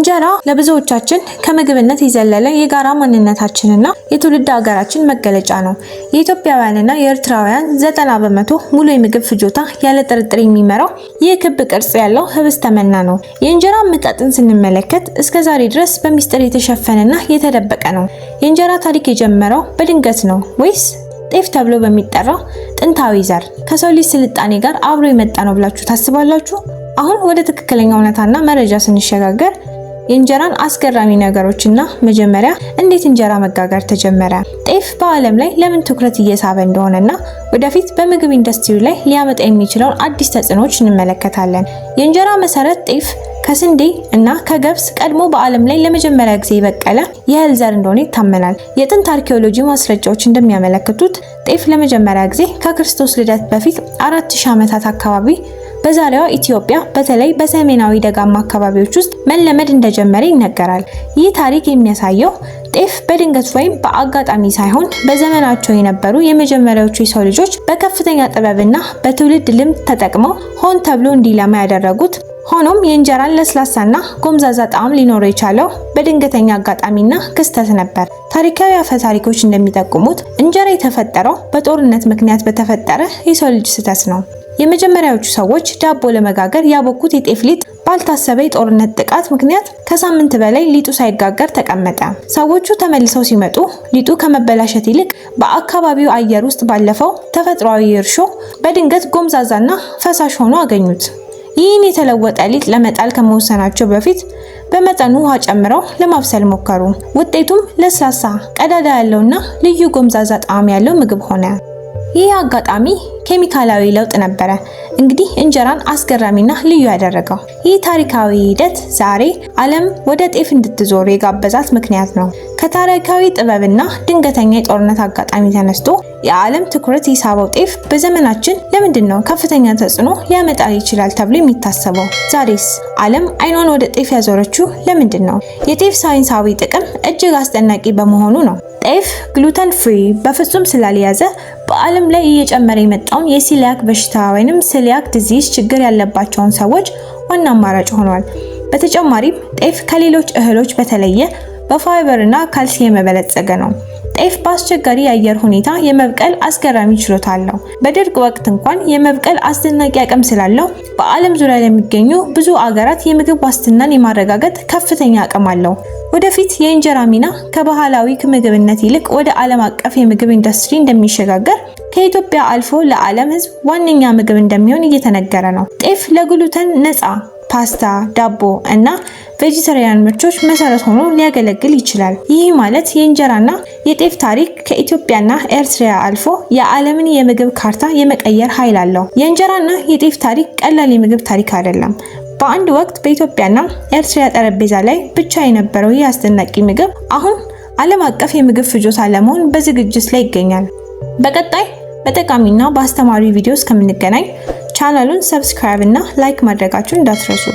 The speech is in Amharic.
እንጀራ ለብዙዎቻችን ከምግብነት የዘለለ የጋራ ማንነታችንና የትውልድ ሀገራችን መገለጫ ነው። የኢትዮጵያውያንና የኤርትራውያን 90% ሙሉ የምግብ ፍጆታ ያለ ጥርጥር የሚመራው ይህ ክብ ቅርጽ ያለው ህብስተ መና ነው። የእንጀራ አመጣጥን ስንመለከት እስከ ዛሬ ድረስ በሚስጥር የተሸፈነና የተደበቀ ነው። የእንጀራ ታሪክ የጀመረው በድንገት ነው ወይስ ጤፍ ተብሎ በሚጠራው ጥንታዊ ዘር ከሰው ልጅ ስልጣኔ ጋር አብሮ የመጣ ነው ብላችሁ ታስባላችሁ? አሁን ወደ ትክክለኛ እውነታና መረጃ ስንሸጋገር የእንጀራን አስገራሚ ነገሮችና መጀመሪያ እንዴት እንጀራ መጋገር ተጀመረ፣ ጤፍ በዓለም ላይ ለምን ትኩረት እየሳበ እንደሆነና ወደፊት በምግብ ኢንዱስትሪ ላይ ሊያመጣ የሚችለውን አዲስ ተጽዕኖዎች እንመለከታለን። የእንጀራ መሰረት ጤፍ ከስንዴ እና ከገብስ ቀድሞ በዓለም ላይ ለመጀመሪያ ጊዜ የበቀለ የእህል ዘር እንደሆነ ይታመናል። የጥንት አርኪኦሎጂ ማስረጃዎች እንደሚያመለክቱት ጤፍ ለመጀመሪያ ጊዜ ከክርስቶስ ልደት በፊት 4000 ዓመታት አካባቢ በዛሬዋ ኢትዮጵያ በተለይ በሰሜናዊ ደጋማ አካባቢዎች ውስጥ መለመድ እንደጀመረ ይነገራል። ይህ ታሪክ የሚያሳየው ጤፍ በድንገት ወይም በአጋጣሚ ሳይሆን በዘመናቸው የነበሩ የመጀመሪያዎቹ የሰው ልጆች በከፍተኛ ጥበብና በትውልድ ልምድ ተጠቅመው ሆን ተብሎ እንዲለማ ያደረጉት። ሆኖም የእንጀራን ለስላሳና ጎምዛዛ ጣዕም ሊኖረው የቻለው በድንገተኛ አጋጣሚና ክስተት ነበር። ታሪካዊ አፈ ታሪኮች እንደሚጠቁሙት እንጀራ የተፈጠረው በጦርነት ምክንያት በተፈጠረ የሰው ልጅ ስህተት ነው። የመጀመሪያዎቹ ሰዎች ዳቦ ለመጋገር ያቦኩት የጤፍ ሊጥ ባልታሰበ የጦርነት ጥቃት ምክንያት ከሳምንት በላይ ሊጡ ሳይጋገር ተቀመጠ። ሰዎቹ ተመልሰው ሲመጡ ሊጡ ከመበላሸት ይልቅ በአካባቢው አየር ውስጥ ባለፈው ተፈጥሯዊ እርሾ በድንገት ጎምዛዛና ፈሳሽ ሆኖ አገኙት። ይህን የተለወጠ ሊጥ ለመጣል ከመወሰናቸው በፊት በመጠኑ ውሃ ጨምረው ለማብሰል ሞከሩ። ውጤቱም ለስላሳ፣ ቀዳዳ ያለውና ልዩ ጎምዛዛ ጣዕም ያለው ምግብ ሆነ። ይህ አጋጣሚ ኬሚካላዊ ለውጥ ነበረ እንግዲህ እንጀራን አስገራሚና ልዩ ያደረገው። ይህ ታሪካዊ ሂደት ዛሬ ዓለም ወደ ጤፍ እንድትዞር የጋበዛት ምክንያት ነው። ከታሪካዊ ጥበብና ድንገተኛ የጦርነት አጋጣሚ ተነስቶ የዓለም ትኩረት የሳበው ጤፍ በዘመናችን ለምንድነው ከፍተኛ ተጽዕኖ ሊያመጣ ይችላል ተብሎ የሚታሰበው? ዛሬስ ዓለም አይኗን ወደ ጤፍ ያዞረችው ለምንድነው? የጤፍ ሳይንሳዊ ጥቅም እጅግ አስደናቂ በመሆኑ ነው። ጤፍ ግሉተን ፍሪ በፍጹም ስላልያዘ በዓለም ላይ እየጨመረ የመጣውን የሲሊያክ በሽታ ወይንም ሲሊያክ ዲዚዝ ችግር ያለባቸውን ሰዎች ዋና አማራጭ ሆኗል። በተጨማሪም ጤፍ ከሌሎች እህሎች በተለየ በፋይበር እና ካልሲየም የበለጸገ ነው። ጤፍ በአስቸጋሪ የአየር ሁኔታ የመብቀል አስገራሚ ችሎታ አለው። በድርቅ ወቅት እንኳን የመብቀል አስደናቂ አቅም ስላለው በዓለም ዙሪያ ለሚገኙ ብዙ አገራት የምግብ ዋስትናን የማረጋገጥ ከፍተኛ አቅም አለው። ወደፊት የእንጀራ ሚና ከባህላዊ ምግብነት ይልቅ ወደ ዓለም አቀፍ የምግብ ኢንዱስትሪ እንደሚሸጋገር ከኢትዮጵያ አልፎ ለዓለም ሕዝብ ዋነኛ ምግብ እንደሚሆን እየተነገረ ነው። ጤፍ ለግሉተን ነፃ ፓስታ፣ ዳቦ እና ቬጂተሪያን ምርቶች መሰረት ሆኖ ሊያገለግል ይችላል። ይህ ማለት የእንጀራና የጤፍ ታሪክ ከኢትዮጵያና ኤርትራ አልፎ የዓለምን የምግብ ካርታ የመቀየር ኃይል አለው። የእንጀራና የጤፍ ታሪክ ቀላል የምግብ ታሪክ አይደለም። በአንድ ወቅት በኢትዮጵያና ኤርትራ ጠረጴዛ ላይ ብቻ የነበረው ይህ አስደናቂ ምግብ አሁን ዓለም አቀፍ የምግብ ፍጆታ ለመሆን በዝግጅት ላይ ይገኛል። በቀጣይ በጠቃሚና በአስተማሪ ቪዲዮ እስከምንገናኝ ቻናሉን ሰብስክራይብ እና ላይክ ማድረጋችሁን እንዳትረሱ።